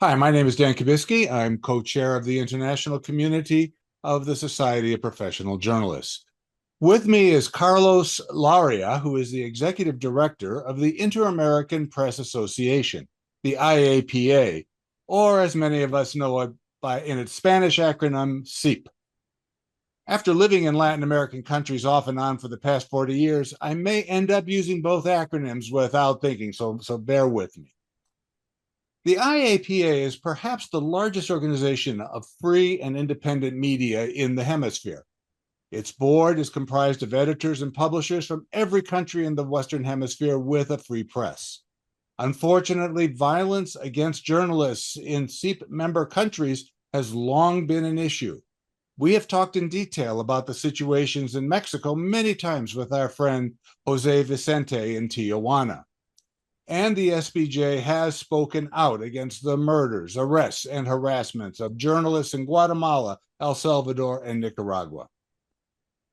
Hi, my name is Dan Kubisky. I'm co-chair of the international community of the Society of Professional Journalists. With me is Carlos Lauria, who is the executive director of the Inter-American Press Association, the IAPA, or as many of us know it in its Spanish acronym, CEIP. After living in Latin American countries off and on for the past 40 years, I may end up using both acronyms without thinking, so bear with me. The IAPA is perhaps the largest organization of free and independent media in the hemisphere. Its board is comprised of editors and publishers from every country in the Western Hemisphere with a free press. Unfortunately, violence against journalists in CEIP member countries has long been an issue. We have talked in detail about the situations in Mexico many times with our friend Jose Vicente in Tijuana. And the SPJ has spoken out against the murders, arrests, and harassments of journalists in Guatemala, El Salvador, and Nicaragua.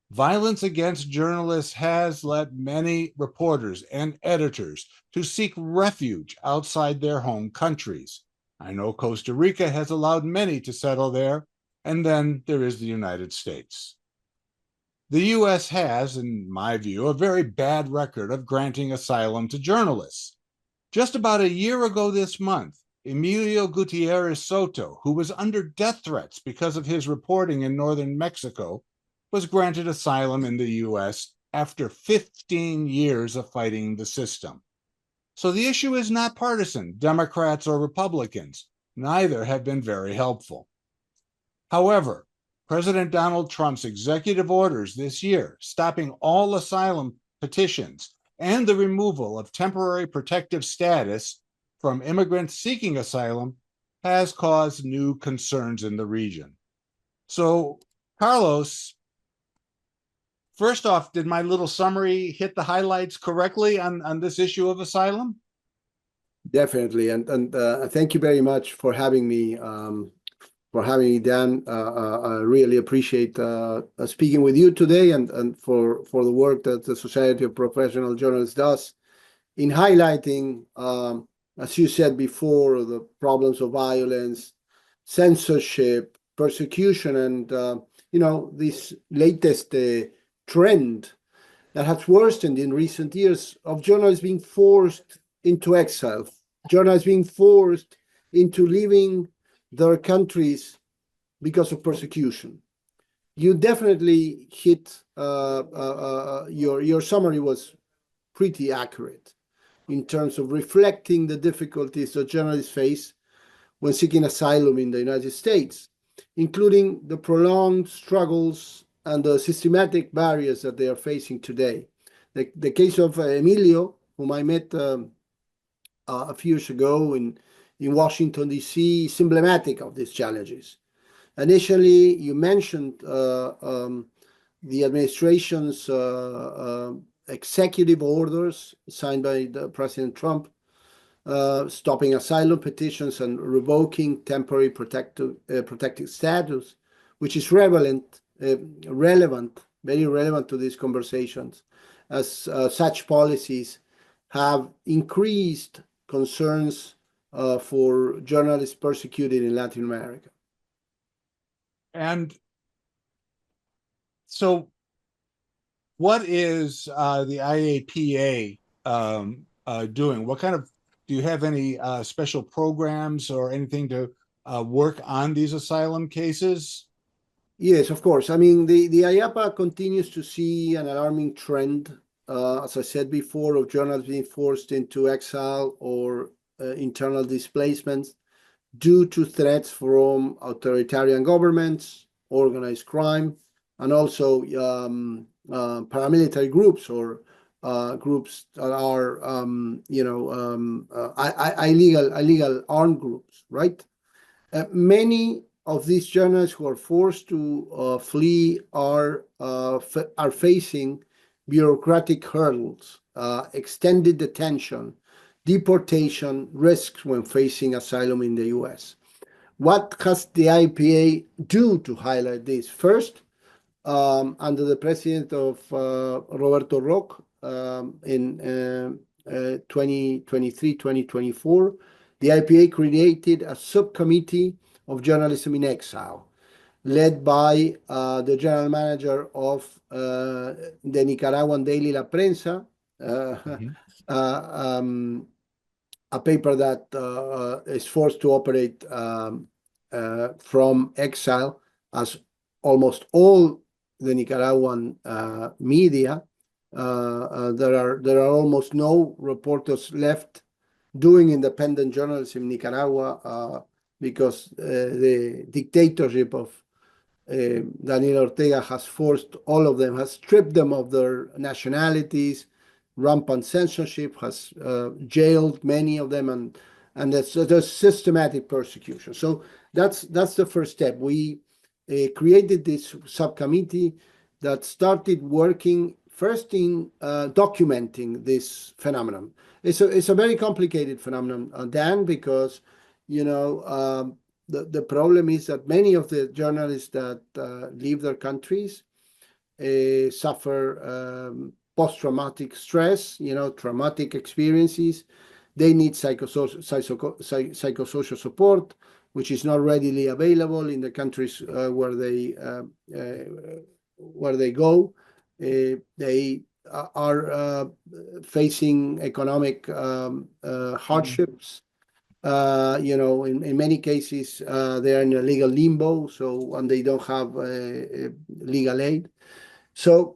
Violence against journalists has led many reporters and editors to seek refuge outside their home countries. I know Costa Rica has allowed many to settle there, and then there is the United States. The U.S. has, in my view, a very bad record of granting asylum to journalists. Just about a year ago this month, Emilio Gutierrez Soto, who was under death threats because of his reporting in northern Mexico, was granted asylum in the U.S. after 15 years of fighting the system. So the issue is not partisan, Democrats or Republicans. Neither have been very helpful. However, President Donald Trump's executive orders this year, stopping all asylum petitions and the removal of temporary protective status from immigrants seeking asylum, has caused new concerns in the region. So, Carlos, first off, did my little summary hit the highlights correctly on this issue of asylum? Definitely, and thank you very much for having me, Dan. I really appreciate speaking with you today, and for the work that the Society of Professional Journalists does in highlighting, as you said before, the problems of violence, censorship, persecution, and this latest trend that has worsened in recent years of journalists being forced into exile, journalists being forced into leaving their countries because of persecution. You definitely hit your summary was pretty accurate in terms of reflecting the difficulties that journalists face when seeking asylum in the United States, including the prolonged struggles and the systematic barriers that they are facing today. The case of Emilio, whom I met a few years ago in Washington, D.C., is emblematic of these challenges. Initially, you mentioned the administration's executive orders signed by President Trump, stopping asylum petitions and revoking temporary protected status, which is relevant, very relevant to these conversations, as such policies have increased concerns for journalists persecuted in Latin America. And so, what is the IAPA doing? What kind of, do you have any special programs or anything to work on these asylum cases? Yes, of course. I mean, the IAPA continues to see an alarming trend, as I said before, of journalists being forced into exile or internal displacements due to threats from authoritarian governments, organized crime, and also paramilitary groups or groups that are, illegal armed groups, right? Many of these journalists who are forced to flee are facing bureaucratic hurdles, extended detention, deportation risks when facing asylum in the U.S. What has the IPA do to highlight this? First, under the president of Roberto Roch in 2023-2024, the IPA created a subcommittee of journalism in exile, led by the general manager of the Nicaraguan daily La Prensa, Mhm. a paper that is forced to operate from exile, as almost all the Nicaraguan media. There are almost no reporters left doing independent journalism in Nicaragua because the dictatorship of Daniel Ortega has forced all of them, has stripped them of their nationalities. Rampant censorship has jailed many of them, and there's systematic persecution. So that's the first step. We created this subcommittee that started working first in documenting this phenomenon. It's a very complicated phenomenon, Dan, because the problem is that many of the journalists that leave their countries suffer post-traumatic stress, traumatic experiences. They need psychosocial support, which is not readily available in the countries where they go. They are facing economic hardships. In many cases, they are in a legal limbo, and they don't have legal aid. So,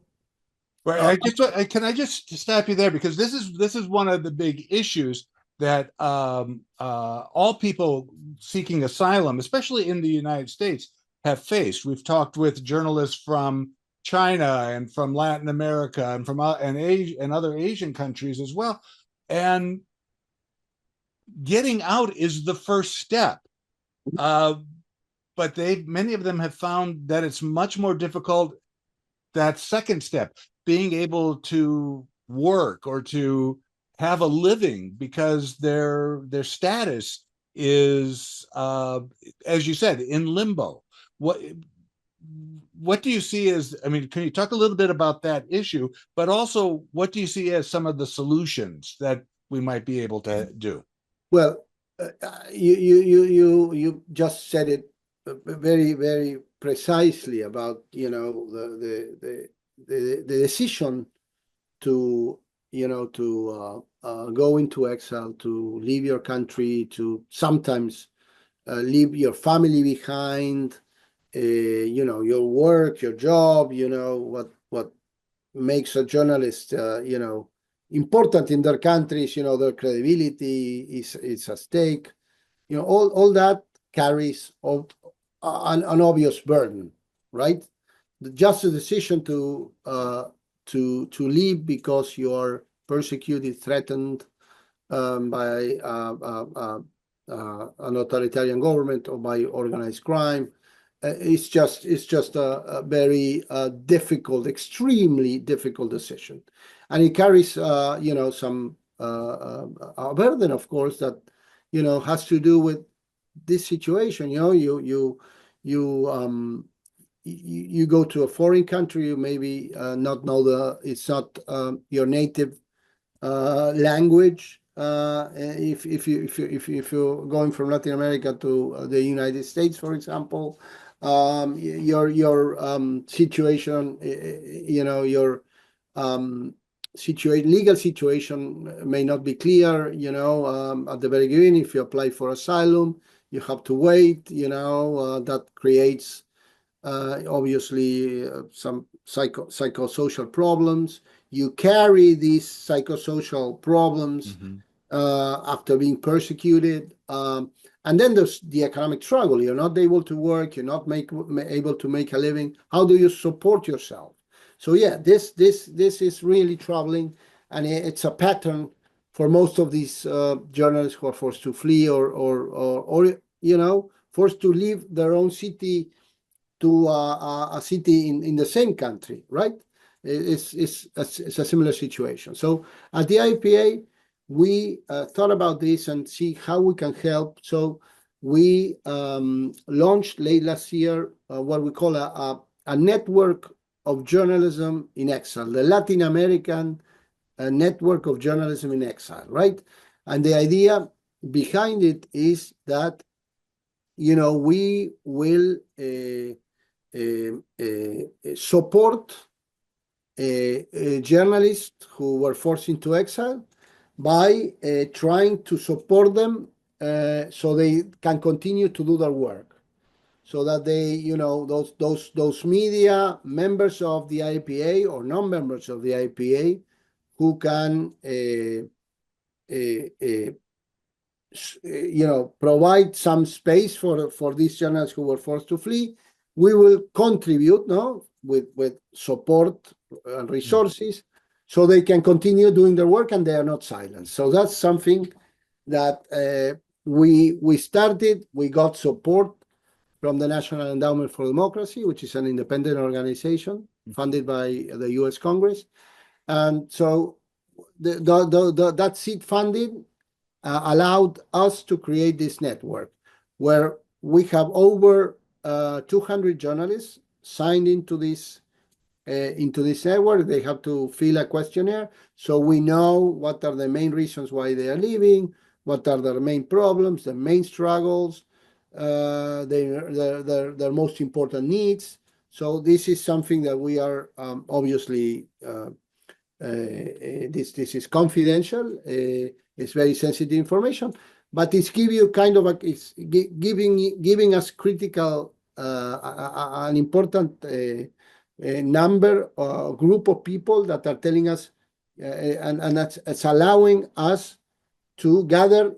Right. Can I just stop you there, because this is one of the big issues that all people seeking asylum, especially in the United States, have faced. We've talked with journalists from China and from Latin America and from and Asia and other Asian countries as well, and getting out is the first step. Uh, but many of them have found that it's much more difficult, that second step, being able to work or to have a living, because their status is as you said, in limbo. What do you see as, I mean, can you talk a little bit about that issue, but also what do you see as some of the solutions that we might be able to do? well, you just said it very, very precisely about the decision to go into exile, to leave your country, to sometimes leave your family behind, your work, your job, what makes a journalist, important in their countries, their credibility is at stake. All that carries an obvious burden, right? Just the decision to leave because you are persecuted, threatened by an authoritarian government or by organized crime. It's just a very difficult, extremely difficult decision, and it carries some a burden, of course, that has to do with this situation. You go to a foreign country, you maybe not know it's not your native language. If you're going from Latin America to the United States, for example, your situation, your legal situation may not be clear. At the very beginning, if you apply for asylum, you have to wait. That creates obviously some psychosocial problems. You carry these psychosocial problems Mm-hmm. After being persecuted. And then there's the economic struggle. You're not able to work. You're not able to make a living. How do you support yourself? So yeah, this is really troubling, and it's a pattern for most of these journalists who are forced to flee or forced to leave their own city to a city in the same country, right? It's a similar situation. So at the IPA, we thought about this and see how we can help. So we launched late last year what we call a network of journalism in exile, the Latin American network of journalism in exile, right? And the idea behind it is that, we will support journalists who were forced into exile by trying to support them so they can continue to do their work. So that they, those media members of the IAPA or non-members of the IAPA who can provide some space for these journalists who were forced to flee. We will contribute, no, with support and resources, so they can continue doing their work and they are not silenced. So that's something that we started. We got support from the National Endowment for Democracy, which is an independent organization funded by the U.S. Congress, and so that seed funding allowed us to create this network where we have over 200 journalists signed into this network. They have to fill a questionnaire, so we know what are the main reasons why they are leaving, what are their main problems, their main struggles, their most important needs. So this is something that we are obviously this is confidential. It's very sensitive information, but it's giving us critical an important number group of people that are telling us, and it's allowing us to gather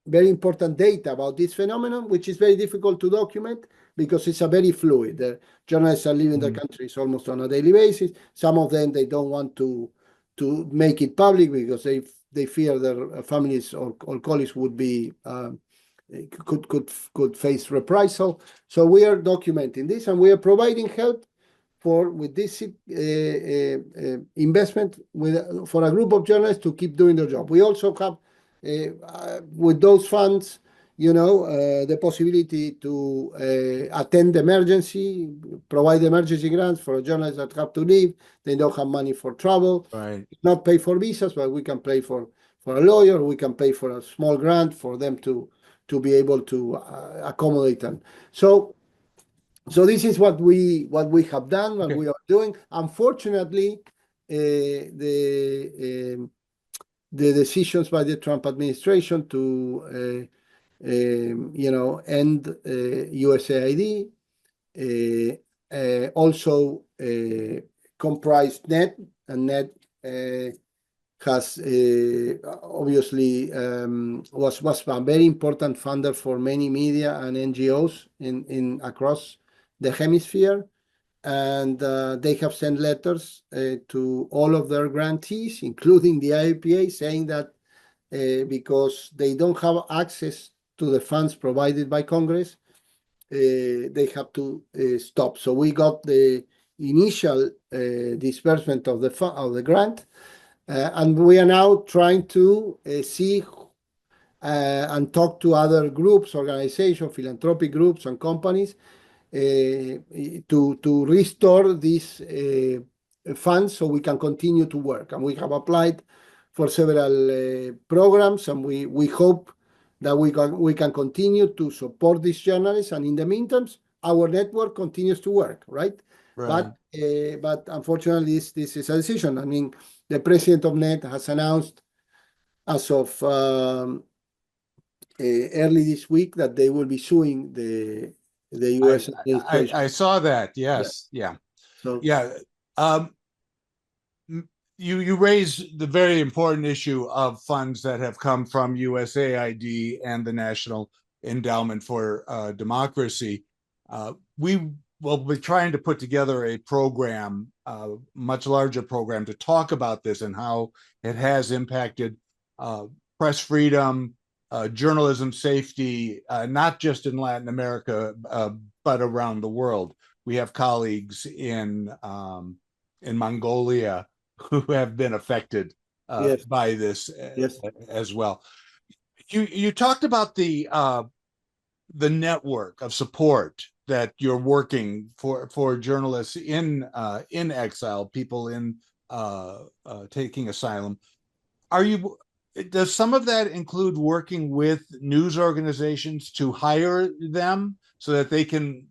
very important data about this phenomenon, which is very difficult to document because it's a very fluid. The journalists are leaving the countries almost on a daily basis. Some of them, they don't want to make it public because they fear their families or colleagues would be could face reprisal. So we are documenting this, and we are providing help with this investment for a group of journalists to keep doing their job. We also have with those funds, the possibility to attend emergency, provide emergency grants for journalists that have to leave. They don't have money for travel. Right. Not pay for visas, but we can pay for a lawyer. We can pay for a small grant for them to be able to accommodate them. So this is what we have done, what we are doing. Unfortunately, the decisions by the Trump administration to end USAID also comprised NET, and NET has obviously was a very important funder for many media and NGOs in across the hemisphere, and they have sent letters to all of their grantees, including the IAPA, saying that because they don't have access to the funds provided by Congress, they have to stop. So we got the initial disbursement of the grant, and we are now trying to see and talk to other groups, organizations, philanthropic groups, and companies to restore these funds so we can continue to work. And we have applied for several programs, and we hope that we can continue to support these journalists. And in the meantime, our network continues to work, right? But unfortunately, this is a decision. I mean, the president of NET has announced as of early this week that they will be suing the U.S. administration. I saw that. Yes. Yeah. So yeah. You raise the very important issue of funds that have come from USAID and the National Endowment for Democracy. We will be trying to put together a program, a much larger program, to talk about this and how it has impacted press freedom, journalism safety, not just in Latin America, but around the world. We have colleagues in Mongolia who have been affected yes. by this Yes. as well. You talked about the network of support that you're working for journalists in exile, people in taking asylum. Does some of that include working with news organizations to hire them so that they can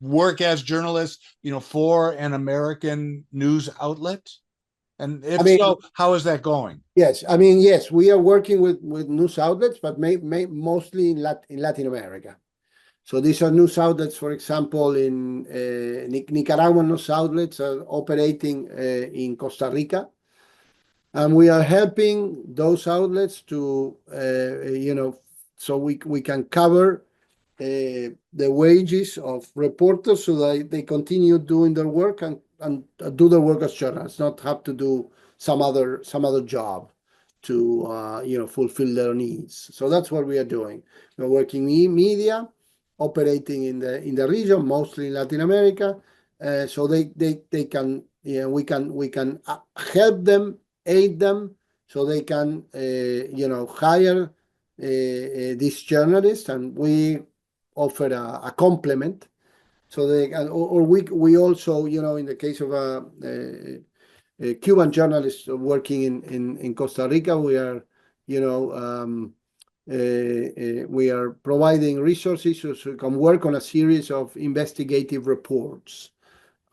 work as journalists, for an American news outlet? And I if mean, so, how is that going? yes, I mean, yes, we are working with news outlets, but mostly in Latin America. So these are news outlets, for example, in Nicaraguan news outlets are operating in Costa Rica. And we are helping those outlets to, so we can cover the wages of reporters so that they continue doing their work and do their work as journalists, not have to do some other job to fulfill their needs. So that's what we are doing. We're working in media, operating in the region, mostly in Latin America, so they can we can help them, aid them, so they can hire these journalists, and we offer a complement so they can, or we also, in the case of a Cuban journalist working in Costa Rica, we are, we are providing resources so we can work on a series of investigative reports.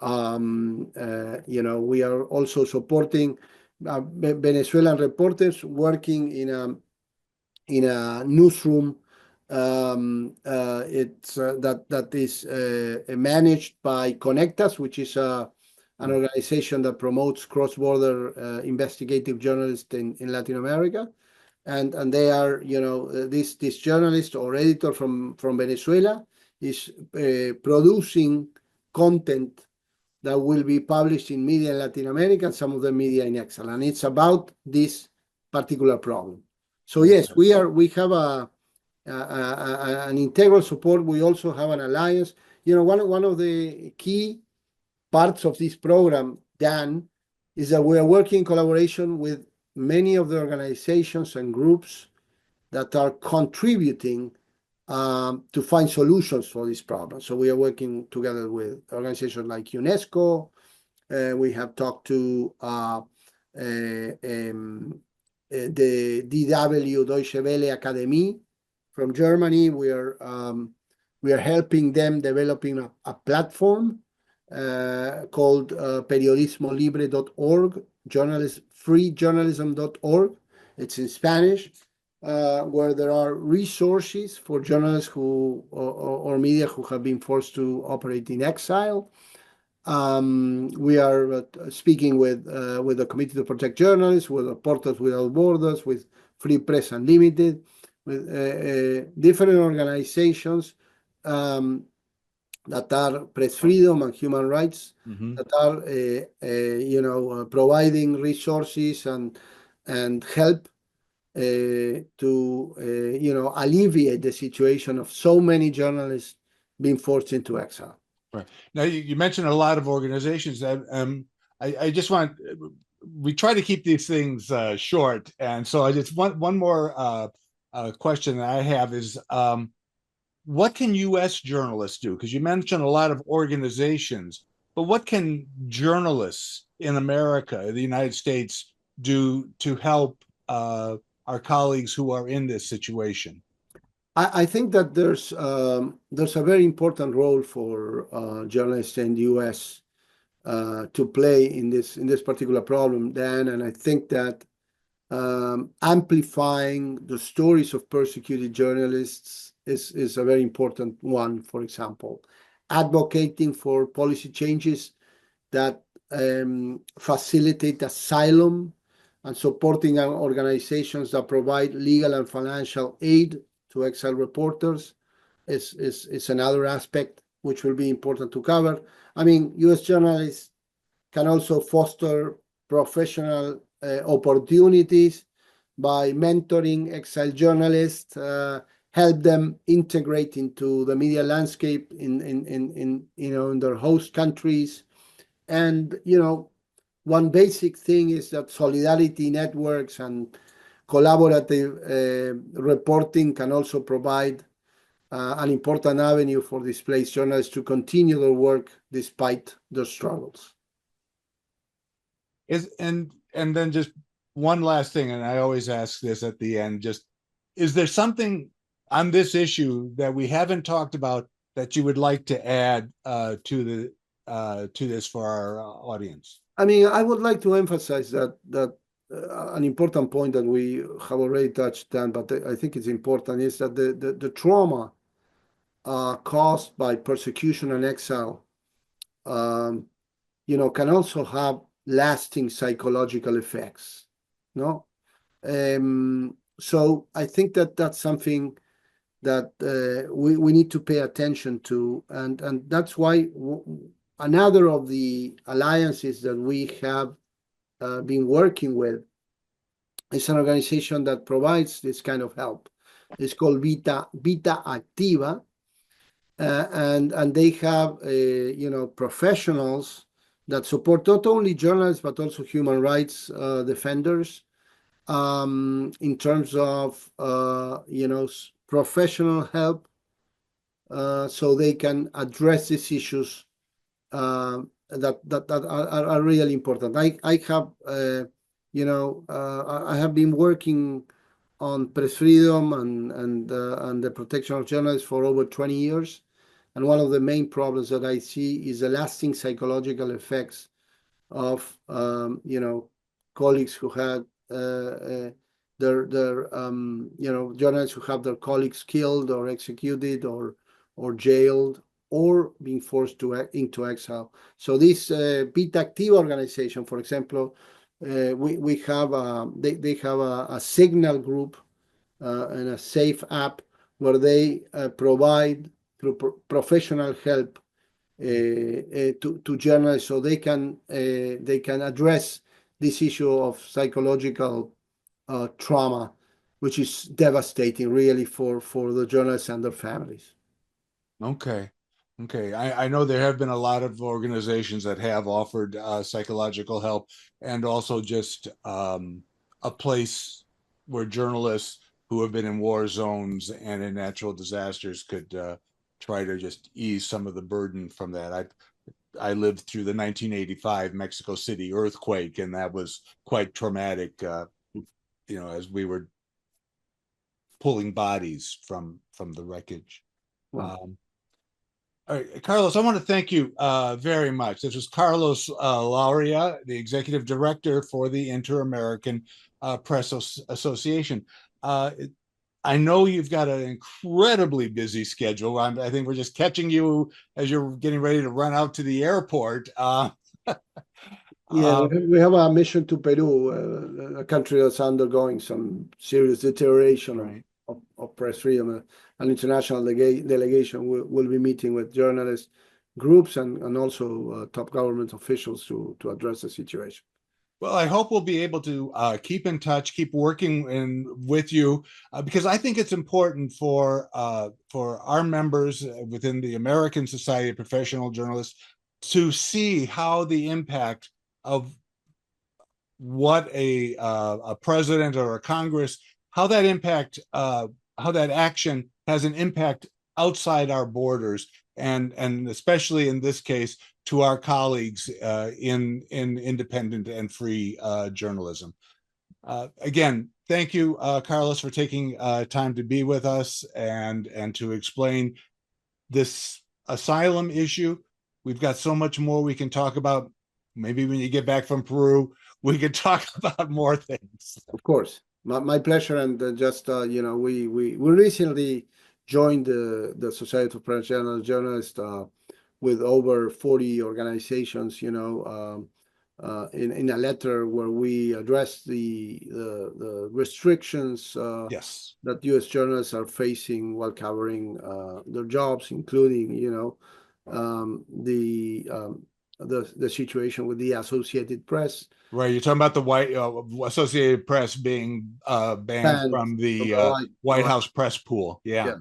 We are also supporting Venezuelan reporters working in a newsroom. It's that is managed by Conectas, which is an organization that promotes cross-border investigative journalists in Latin America, and they are, this journalist or editor from Venezuela is producing content that will be published in media in Latin America and some of the media in exile, and it's about this particular problem. So yes, we have an integral support. We also have an alliance. One of the key parts of this program, Dan, is that we are working in collaboration with many of the organizations and groups that are contributing to find solutions for this problem. So we are working together with organizations like UNESCO. We have talked to the DW Deutsche Welle Academy from Germany. We are helping them developing a platform called periodismolibre.org, freejournalism.org. It's in Spanish, where there are resources for journalists or media who have been forced to operate in exile. We are speaking with the Committee to Protect Journalists, with Reporters Without Borders, with Free Press Unlimited, with different organizations that are press freedom and human rights, that are providing resources and help to alleviate the situation of so many journalists being forced into exile. Right. Now, you mentioned a lot of organizations that I just want, we try to keep these things short. And so I just want one more question that I have is, what can U.S. journalists do? Because you mentioned a lot of organizations, but what can journalists in America, the United States, do to help our colleagues who are in this situation? I think that there's a very important role for journalists in the U.S. To play in this particular problem, Dan, and I think that amplifying the stories of persecuted journalists is a very important one. For example, advocating for policy changes that facilitate asylum and supporting organizations that provide legal and financial aid to exile reporters is another aspect which will be important to cover. I mean, U.S. journalists can also foster professional opportunities by mentoring exile journalists, help them integrate into the media landscape in their host countries. And one basic thing is that solidarity networks and collaborative reporting can also provide an important avenue for displaced journalists to continue their work despite their struggles. And then just one last thing, and I always ask this at the end, just is there something on this issue that we haven't talked about that you would like to add to this for our audience? I mean, I would like to emphasize that an important point that we have already touched on, but I think it's important, is that the trauma caused by persecution and exile, um, can also have lasting psychological effects. No, so I think that that's something that we need to pay attention to, and that's why another of the alliances that we have been working with is an organization that provides this kind of help. It's called Vita Activa, and they have professionals that support not only journalists but also human rights defenders in terms of professional help, so they can address these issues that are really important. I have I have been working on press freedom and the protection of journalists for over 20 years. And one of the main problems that I see is the lasting psychological effects of colleagues who had their journalists who have their colleagues killed or executed or jailed or being forced into exile. So this Vita Activa organization, for example, we have they have a signal group and a safe app where they provide through professional help to journalists, so they can address this issue of psychological trauma, which is devastating really for the journalists and their families. Okay. Okay. I know there have been a lot of organizations that have offered psychological help and also just a place where journalists who have been in war zones and in natural disasters could try to just ease some of the burden from that. I lived through the 1985 Mexico City earthquake, and that was quite traumatic, as we were pulling bodies from the wreckage. Wow. All right, Carlos, I want to thank you very much. This was Carlos Lauria, the executive director for the Inter-American Press Association. I know you've got an incredibly busy schedule. I think we're just catching you as you're getting ready to run out to the airport. Yeah, we have a mission to Peru, a country that's undergoing some serious deterioration right. of press freedom. An international delegation will be meeting with journalists, groups, and also top government officials to address the situation. Well, I hope we'll be able to keep in touch, keep working with you, because I think it's important for our members within the American Society of Professional Journalists to see how the impact of what a president or a Congress, how that action has an impact outside our borders, and especially in this case to our colleagues in independent and free journalism. Again, thank you, Carlos, for taking time to be with us and to explain this asylum issue. We've got so much more we can talk about. Maybe when you get back from Peru, we could talk about more things. Of course, my pleasure. And just we recently joined the Society of Professional Journalists with over 40 organizations, in a letter where we address the restrictions yes. that U.S. journalists are facing while covering their jobs, including, the situation with the Associated Press. Right, you're talking about the Associated Press being banned from the White House press pool. Yeah,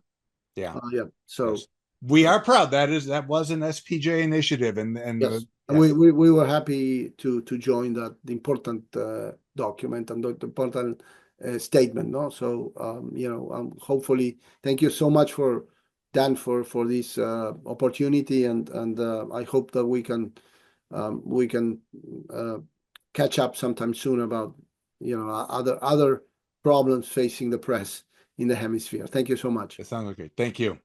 yeah. yeah. So yes. We are proud that was an SPJ initiative, and yes, yeah. we were happy to join that important document and the important statement. No, so hopefully, thank you so much for Dan for this opportunity, and I hope that we can catch up sometime soon about other problems facing the press in the hemisphere. Thank you so much. It sounds okay. Thank you.